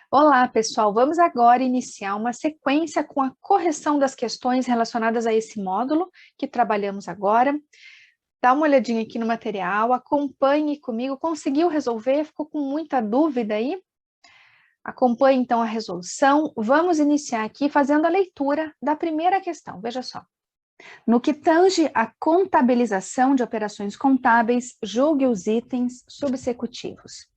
Olá, pessoal. Vamos agora iniciar uma sequência com a correção das questões relacionadas a esse módulo que trabalhamos agora. Dá uma olhadinha aqui no material, acompanhe comigo. Conseguiu resolver? Ficou com muita dúvida aí? Acompanhe então a resolução. Vamos iniciar aqui fazendo a leitura da primeira questão. Veja só. No que tange à contabilização de operações contábeis, julgue os itens subsecutivos.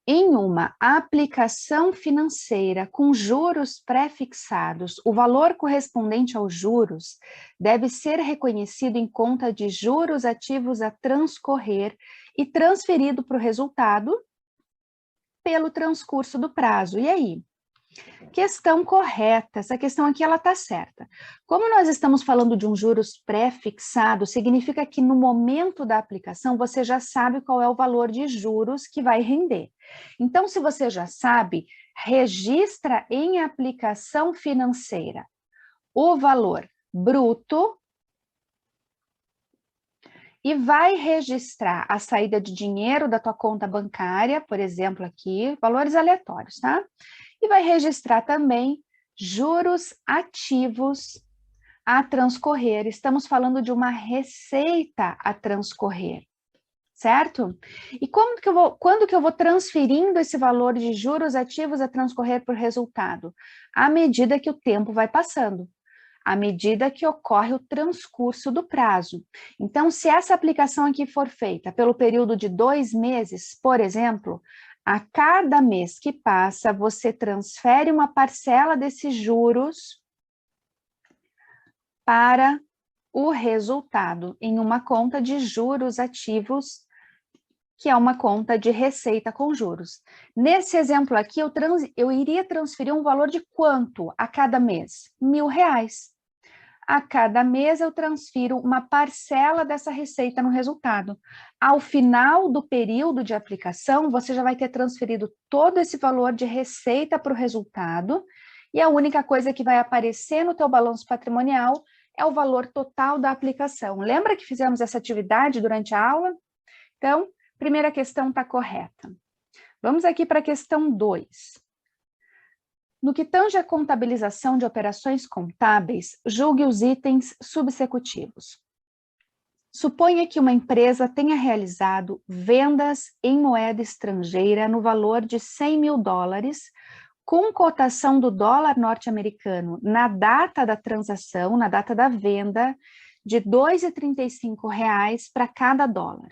Em uma aplicação financeira com juros pré-fixados, o valor correspondente aos juros deve ser reconhecido em conta de juros ativos a transcorrer e transferido para o resultado pelo transcurso do prazo. E aí? Questão correta, essa questão aqui ela está certa. Como nós estamos falando de um juros pré-fixado, significa que no momento da aplicação você já sabe qual é o valor de juros que vai render. Então, se você já sabe, registra em aplicação financeira o valor bruto e vai registrar a saída de dinheiro da tua conta bancária, por exemplo aqui, valores aleatórios, tá? E vai registrar também juros ativos a transcorrer. Estamos falando de uma receita a transcorrer, certo? E quando que eu vou transferindo esse valor de juros ativos a transcorrer por resultado? À medida que o tempo vai passando, à medida que ocorre o transcurso do prazo. Então, se essa aplicação aqui for feita pelo período de 2 meses, por exemplo, a cada mês que passa, você transfere uma parcela desses juros para o resultado em uma conta de juros ativos, que é uma conta de receita com juros. Nesse exemplo aqui, eu iria transferir um valor de quanto a cada mês? R$1.000. A cada mês eu transfiro uma parcela dessa receita no resultado. Ao final do período de aplicação, você já vai ter transferido todo esse valor de receita para o resultado, e a única coisa que vai aparecer no teu balanço patrimonial é o valor total da aplicação. Lembra que fizemos essa atividade durante a aula? Então, primeira questão está correta. Vamos aqui para a questão 2. No que tange à contabilização de operações contábeis, julgue os itens subsecutivos. Suponha que uma empresa tenha realizado vendas em moeda estrangeira no valor de $100.000, com cotação do dólar norte-americano na data da transação, na data da venda, de R$ 2,35 para cada dólar.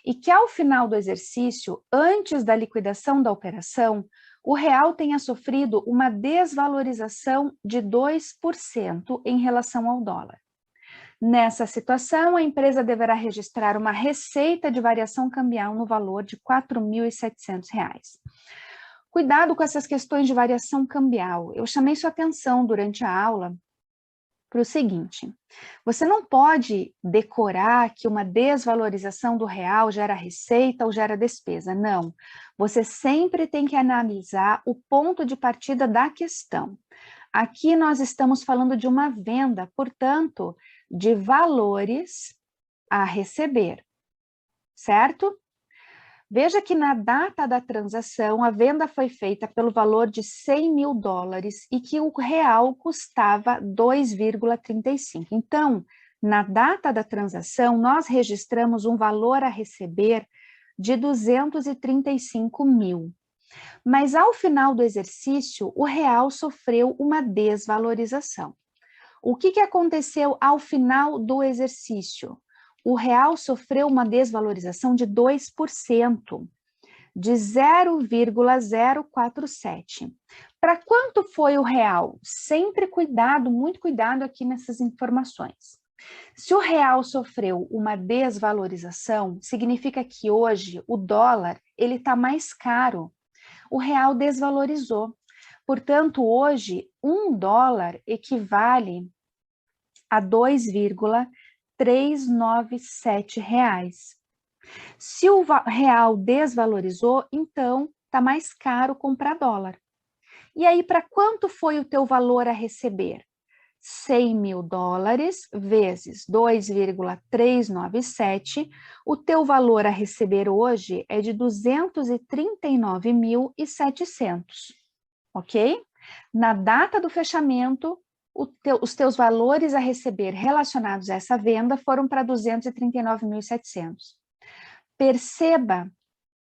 E que ao final do exercício, antes da liquidação da operação, o real tenha sofrido uma desvalorização de 2% em relação ao dólar. Nessa situação, a empresa deverá registrar uma receita de variação cambial no valor de R$ 4.700. Cuidado com essas questões de variação cambial. Eu chamei sua atenção durante a aula para o seguinte: você não pode decorar que uma desvalorização do real gera receita ou gera despesa, não. Você sempre tem que analisar o ponto de partida da questão. Aqui nós estamos falando de uma venda, portanto, de valores a receber, certo? Veja que na data da transação, a venda foi feita pelo valor de $100.000 e que o real custava 2,35. Então, na data da transação, nós registramos um valor a receber de 235 mil. Mas ao final do exercício, o real sofreu uma desvalorização. O que aconteceu ao final do exercício? O real sofreu uma desvalorização de 2%, de 0,047. Para quanto foi o real? Sempre cuidado, muito cuidado aqui nessas informações. Se o real sofreu uma desvalorização, significa que hoje o dólar ele está mais caro. O real desvalorizou. Portanto, hoje, $1 equivale a 2,397 reais. Se o real desvalorizou, então está mais caro comprar dólar. E aí, para quanto foi o teu valor a receber? $100.000 vezes 2,397, o teu valor a receber hoje é de 239.700. ok? Na data do fechamento, os teus valores a receber relacionados a essa venda foram para 239.700. Perceba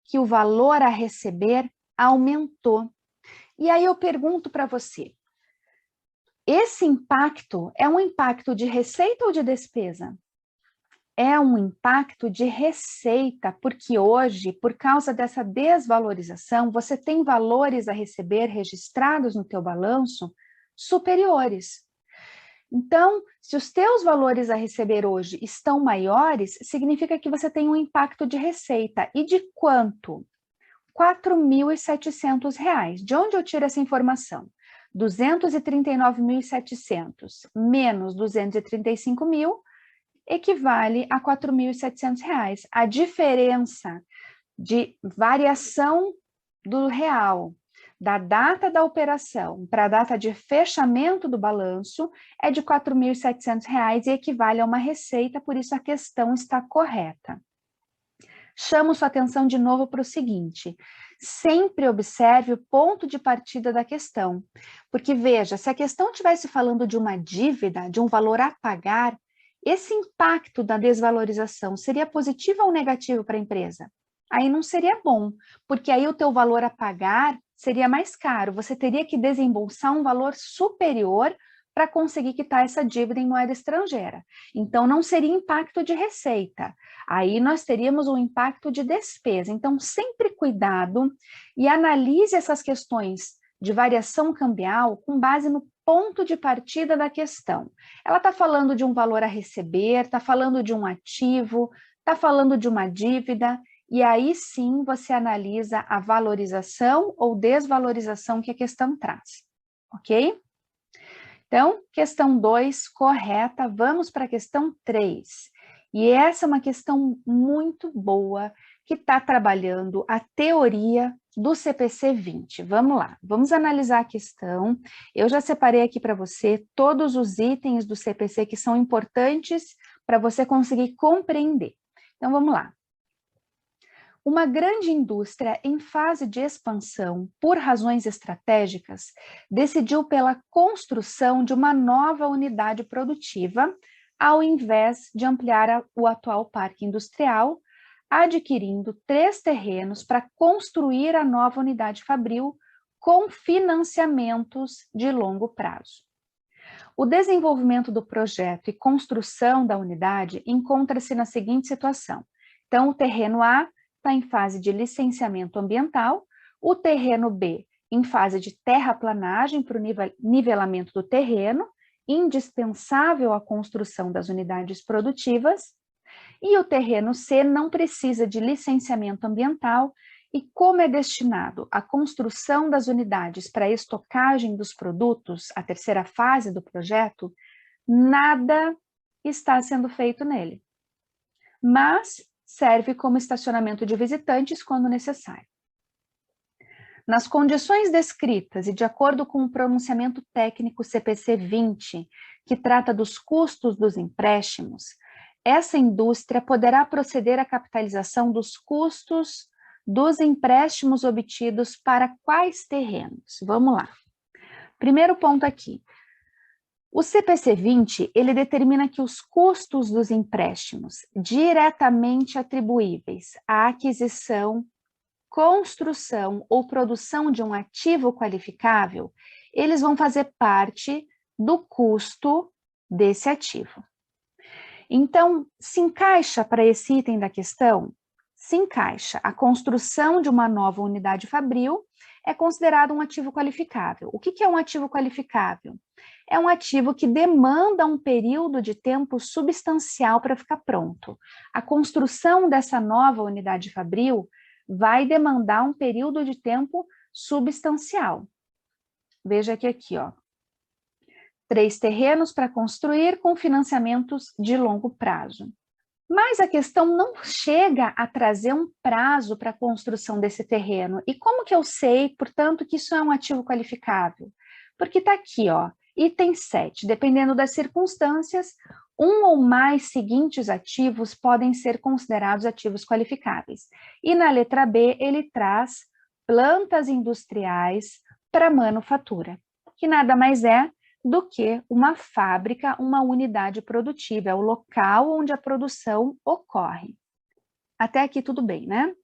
que o valor a receber aumentou. E aí eu pergunto para você, esse impacto é um impacto de receita ou de despesa? É um impacto de receita, porque hoje, por causa dessa desvalorização, você tem valores a receber registrados no teu balanço superiores. Então, se os teus valores a receber hoje estão maiores, significa que você tem um impacto de receita. E de quanto? R$ 4.700. De onde eu tiro essa informação? 239.700 menos 235.000 equivale a R$ 4.700. A diferença de variação do real da data da operação para a data de fechamento do balanço é de R$ 4.700 e equivale a uma receita, por isso a questão está correta. Chamo sua atenção de novo para o seguinte, sempre observe o ponto de partida da questão, porque veja, se a questão estivesse falando de uma dívida, de um valor a pagar, esse impacto da desvalorização seria positivo ou negativo para a empresa? Aí não seria bom, porque aí o teu valor a pagar seria mais caro, você teria que desembolsar um valor superior para conseguir quitar essa dívida em moeda estrangeira. Então, não seria impacto de receita, aí nós teríamos um impacto de despesa. Então, sempre cuidado e analise essas questões de variação cambial com base no ponto de partida da questão. Ela está falando de um valor a receber, está falando de um ativo, está falando de uma dívida, e aí sim você analisa a valorização ou desvalorização que a questão traz, ok? Então, questão 2, correta. Vamos para a questão 3. E essa é uma questão muito boa, que está trabalhando a teoria do CPC 20. Vamos lá, vamos analisar a questão. Eu já separei aqui para você todos os itens do CPC que são importantes para você conseguir compreender. Então, vamos lá. Uma grande indústria em fase de expansão, por razões estratégicas, decidiu pela construção de uma nova unidade produtiva, ao invés de ampliar o atual parque industrial, adquirindo 3 terrenos para construir a nova unidade fabril com financiamentos de longo prazo. O desenvolvimento do projeto e construção da unidade encontra-se na seguinte situação. Então, o terreno A está em fase de licenciamento ambiental, o terreno B em fase de terraplanagem para o nivelamento do terreno, indispensável à construção das unidades produtivas, e o terreno C não precisa de licenciamento ambiental e, como é destinado à construção das unidades para a estocagem dos produtos, a terceira fase do projeto, nada está sendo feito nele. Mas serve como estacionamento de visitantes quando necessário. Nas condições descritas e de acordo com o pronunciamento técnico CPC 20, que trata dos custos dos empréstimos, essa indústria poderá proceder à capitalização dos custos dos empréstimos obtidos para quais terrenos? Vamos lá. Primeiro ponto aqui. O CPC 20, ele determina que os custos dos empréstimos diretamente atribuíveis à aquisição, construção ou produção de um ativo qualificável, eles vão fazer parte do custo desse ativo. Então, se encaixa para esse item da questão? Se encaixa. A construção de uma nova unidade fabril é considerado um ativo qualificável. O que é um ativo qualificável? É um ativo que demanda um período de tempo substancial para ficar pronto. A construção dessa nova unidade fabril vai demandar um período de tempo substancial. Veja aqui, ó. 3 terrenos para construir com financiamentos de longo prazo. Mas a questão não chega a trazer um prazo para a construção desse terreno. E como que eu sei, portanto, que isso é um ativo qualificável? Porque está aqui, ó, item 7, dependendo das circunstâncias, um ou mais seguintes ativos podem ser considerados ativos qualificáveis. E na letra B, ele traz plantas industriais, para manufatura, que nada mais é do que uma fábrica, uma unidade produtiva, é o local onde a produção ocorre. Até aqui tudo bem, né?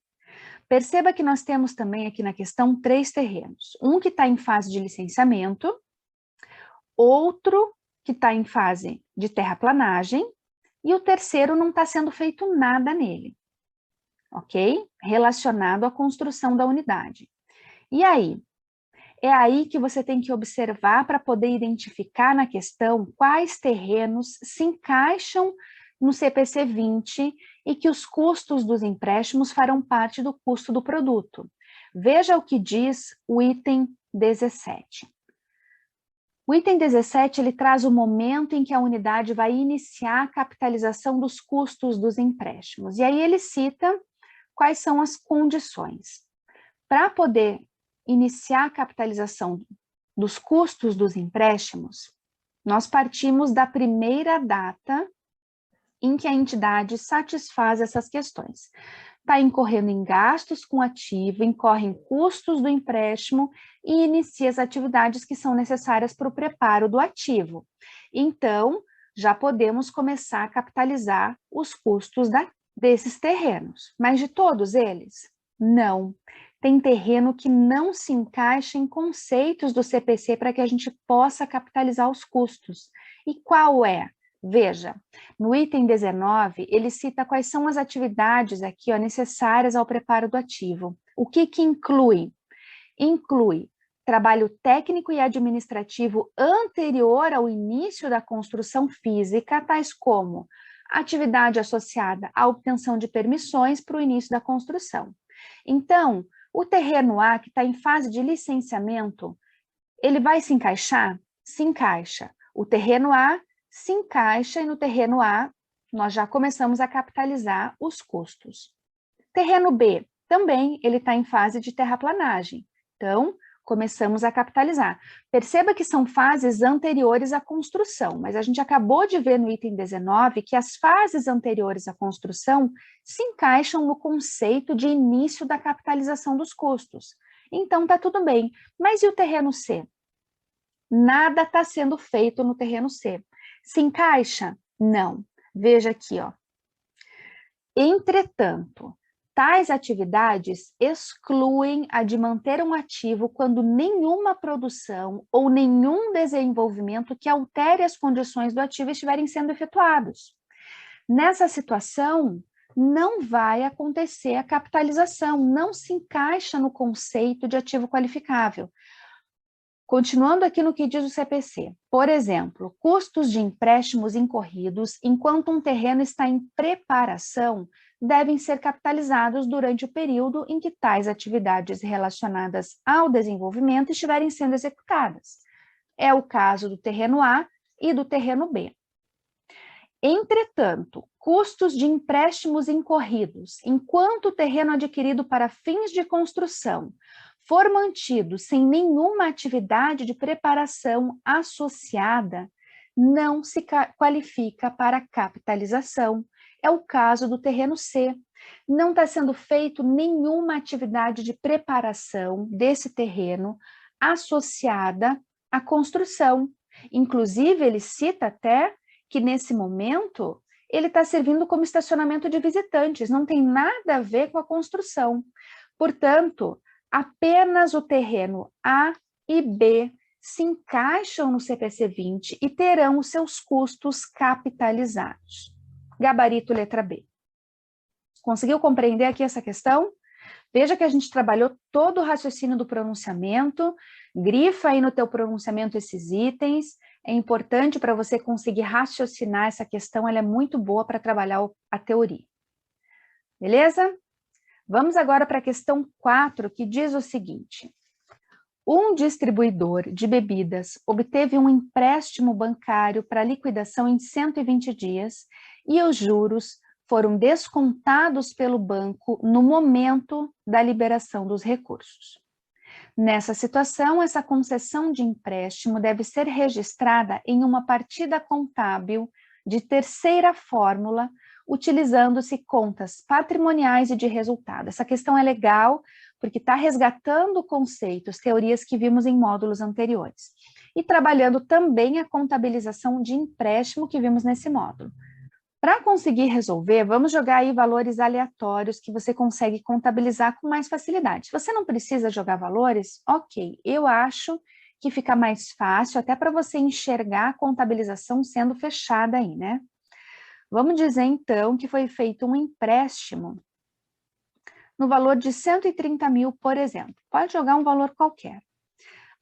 Perceba que nós temos também aqui na questão 3 terrenos. Um que está em fase de licenciamento, outro que está em fase de terraplanagem e o terceiro não está sendo feito nada nele, ok? Relacionado à construção da unidade. E aí? É aí que você tem que observar para poder identificar na questão quais terrenos se encaixam no CPC 20 e que os custos dos empréstimos farão parte do custo do produto. Veja o que diz o item 17. O item 17, ele traz o momento em que a unidade vai iniciar a capitalização dos custos dos empréstimos. E aí ele cita quais são as condições. Para poder iniciar a capitalização dos custos dos empréstimos, nós partimos da primeira data em que a entidade satisfaz essas questões. Está incorrendo em gastos com ativo, incorre em custos do empréstimo e inicia as atividades que são necessárias para o preparo do ativo. Então, já podemos começar a capitalizar os custos desses terrenos. Mas de todos eles? Não. Tem terreno que não se encaixa em conceitos do CPC para que a gente possa capitalizar os custos. E qual é? Veja, no item 19, ele cita quais são as atividades aqui necessárias ao preparo do ativo. O que inclui? Inclui trabalho técnico e administrativo anterior ao início da construção física, tais como atividade associada à obtenção de permissões para o início da construção. Então, o terreno A, que está em fase de licenciamento, ele vai se encaixar? Se encaixa. O terreno A se encaixa e no terreno A nós já começamos a capitalizar os custos. Terreno B, também ele está em fase de terraplanagem. Então, começamos a capitalizar. Perceba que são fases anteriores à construção, mas a gente acabou de ver no item 19 que as fases anteriores à construção se encaixam no conceito de início da capitalização dos custos. Então, está tudo bem. Mas e o terreno C? Nada está sendo feito no terreno C. Se encaixa? Não. Veja aqui, ó. Entretanto, tais atividades excluem a de manter um ativo quando nenhuma produção ou nenhum desenvolvimento que altere as condições do ativo estiverem sendo efetuados. Nessa situação, não vai acontecer a capitalização, não se encaixa no conceito de ativo qualificável. Continuando aqui no que diz o CPC, por exemplo, custos de empréstimos incorridos enquanto um terreno está em preparação devem ser capitalizados durante o período em que tais atividades relacionadas ao desenvolvimento estiverem sendo executadas. É o caso do terreno A e do terreno B. Entretanto, custos de empréstimos incorridos enquanto o terreno adquirido para fins de construção for mantido sem nenhuma atividade de preparação associada, não se qualifica para capitalização. É o caso do terreno C. Não está sendo feito nenhuma atividade de preparação desse terreno associada à construção. Inclusive, ele cita até que nesse momento ele está servindo como estacionamento de visitantes, não tem nada a ver com a construção. Portanto, apenas o terreno A e B se encaixam no CPC 20 e terão os seus custos capitalizados. Gabarito letra B. Conseguiu compreender aqui essa questão? Veja que a gente trabalhou todo o raciocínio do pronunciamento, grifa aí no teu pronunciamento esses itens, é importante para você conseguir raciocinar essa questão, ela é muito boa para trabalhar a teoria. Beleza? Vamos agora para a questão 4, que diz o seguinte. Um distribuidor de bebidas obteve um empréstimo bancário para liquidação em 120 dias e os juros foram descontados pelo banco no momento da liberação dos recursos. Nessa situação, essa concessão de empréstimo deve ser registrada em uma partida contábil de terceira fórmula, utilizando-se contas patrimoniais e de resultado. Essa questão é legal, porque está resgatando conceitos, teorias que vimos em módulos anteriores. E trabalhando também a contabilização de empréstimo que vimos nesse módulo. Para conseguir resolver, vamos jogar aí valores aleatórios que você consegue contabilizar com mais facilidade. Se você não precisa jogar valores, ok, eu acho que fica mais fácil até para você enxergar a contabilização sendo fechada aí, né? Vamos dizer então que foi feito um empréstimo no valor de 130 mil, por exemplo. Pode jogar um valor qualquer.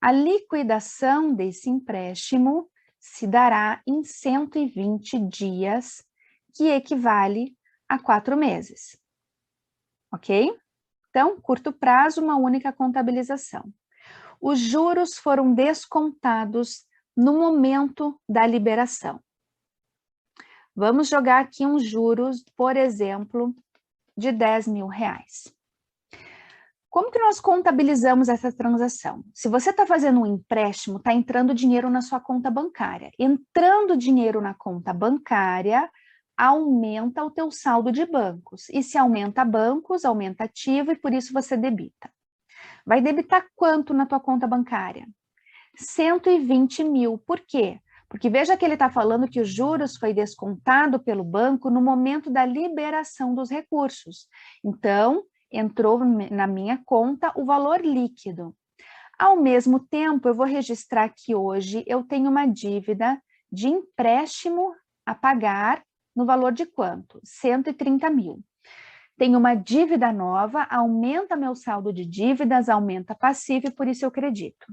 A liquidação desse empréstimo se dará em 120 dias, que equivale a 4 meses. Ok? Então, curto prazo, uma única contabilização. Os juros foram descontados no momento da liberação. Vamos jogar aqui uns juros, por exemplo, de 10 mil reais. Como que nós contabilizamos essa transação? Se você está fazendo um empréstimo, está entrando dinheiro na sua conta bancária. Entrando dinheiro na conta bancária, aumenta o teu saldo de bancos. E se aumenta bancos, aumenta ativo e por isso você debita. Vai debitar quanto na tua conta bancária? 120 mil. Por quê? Porque veja que ele está falando que os juros foi descontado pelo banco no momento da liberação dos recursos. Então, entrou na minha conta o valor líquido. Ao mesmo tempo, eu vou registrar que hoje eu tenho uma dívida de empréstimo a pagar no valor de quanto? 130 mil. Tenho uma dívida nova, aumenta meu saldo de dívidas, aumenta passivo e por isso eu acredito.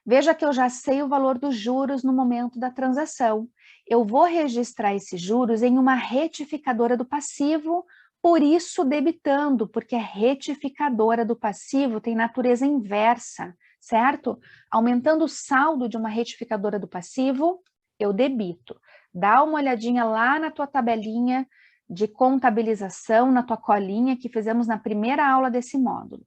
Veja que eu já sei o valor dos juros no momento da transação. Eu vou registrar esses juros em uma retificadora do passivo, por isso debitando, porque a retificadora do passivo tem natureza inversa, certo? Aumentando o saldo de uma retificadora do passivo, eu debito. Dá uma olhadinha lá na tua tabelinha de contabilização, na tua colinha que fizemos na primeira aula desse módulo.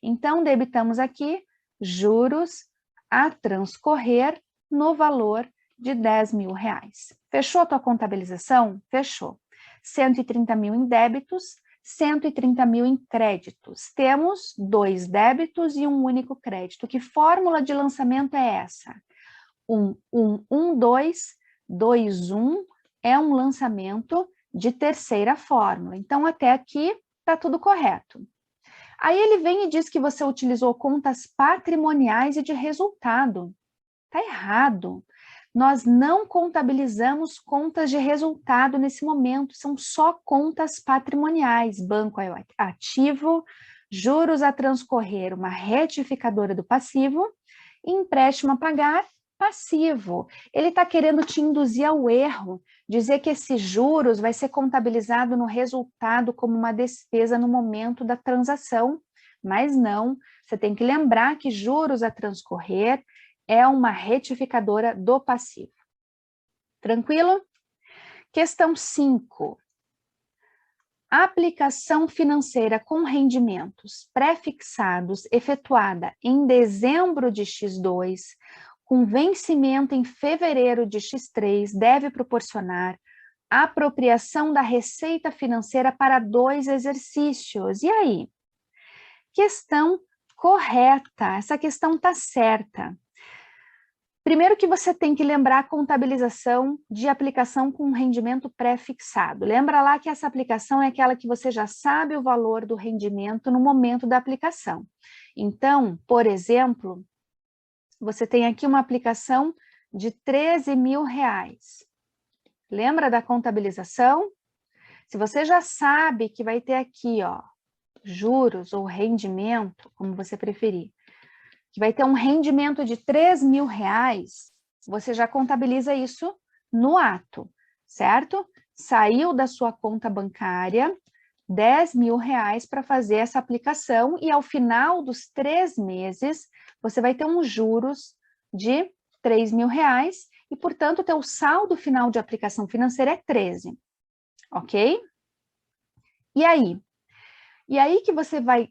Então, debitamos aqui juros a transcorrer no valor de 10 mil reais. Fechou a tua contabilização? Fechou. 130 mil em débitos, 130 mil em créditos. Temos 2 débitos e um único crédito. Que fórmula de lançamento é essa? 2, 2, 1 é um lançamento de terceira fórmula. Então, até aqui está tudo correto. Aí ele vem e diz que você utilizou contas patrimoniais e de resultado. Está errado. Nós não contabilizamos contas de resultado nesse momento, são só contas patrimoniais. Banco ativo, juros a transcorrer, uma retificadora do passivo, empréstimo a pagar, passivo. Ele está querendo te induzir ao erro, dizer que esses juros vai ser contabilizado no resultado como uma despesa no momento da transação, mas não. Você tem que lembrar que juros a transcorrer é uma retificadora do passivo. Tranquilo? Questão 5. Aplicação financeira com rendimentos pré-fixados efetuada em dezembro de X2, com vencimento em fevereiro de X3, deve proporcionar apropriação da receita financeira para 2 exercícios. E aí? Questão correta, essa questão está certa. Primeiro que você tem que lembrar a contabilização de aplicação com rendimento pré-fixado. Lembra lá que essa aplicação é aquela que você já sabe o valor do rendimento no momento da aplicação. Então, por exemplo, você tem aqui uma aplicação de 13 mil reais. Lembra da contabilização? Se você já sabe que vai ter aqui, ó, juros ou rendimento, como você preferir, que vai ter um rendimento de 3 mil reais, você já contabiliza isso no ato, certo? Saiu da sua conta bancária 10 mil reais para fazer essa aplicação e ao final dos 3 meses, você vai ter uns juros de 3 mil reais e, portanto, o teu saldo final de aplicação financeira é 13, ok? E aí? E aí que você vai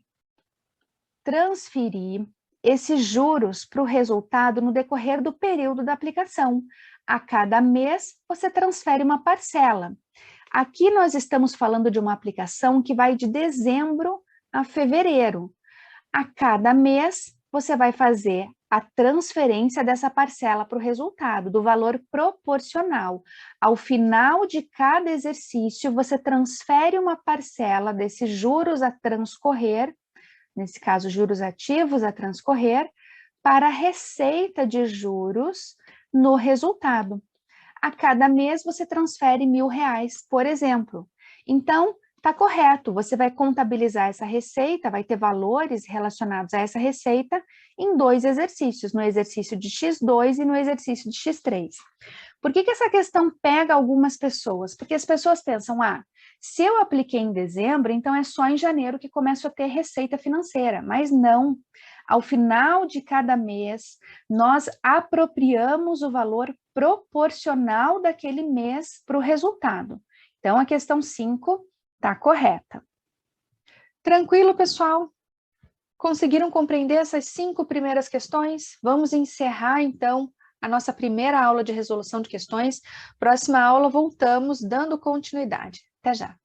transferir esses juros para o resultado no decorrer do período da aplicação. A cada mês, você transfere uma parcela. Aqui nós estamos falando de uma aplicação que vai de dezembro a fevereiro. A cada mês, você vai fazer a transferência dessa parcela para o resultado, do valor proporcional. Ao final de cada exercício, você transfere uma parcela desses juros a transcorrer, nesse caso, juros ativos a transcorrer, para a receita de juros no resultado. A cada mês, você transfere R$1.000, por exemplo. Então, está correto, você vai contabilizar essa receita, vai ter valores relacionados a essa receita em 2 exercícios, no exercício de X2 e no exercício de X3. Por que essa questão pega algumas pessoas? Porque as pessoas pensam, se eu apliquei em dezembro, então é só em janeiro que começo a ter receita financeira, mas não. Ao final de cada mês, nós apropriamos o valor proporcional daquele mês para o resultado. Então, a questão 5 está correta. Tranquilo, pessoal? Conseguiram compreender essas 5 primeiras questões? Vamos encerrar, então, a nossa primeira aula de resolução de questões. Próxima aula, voltamos dando continuidade. Até já!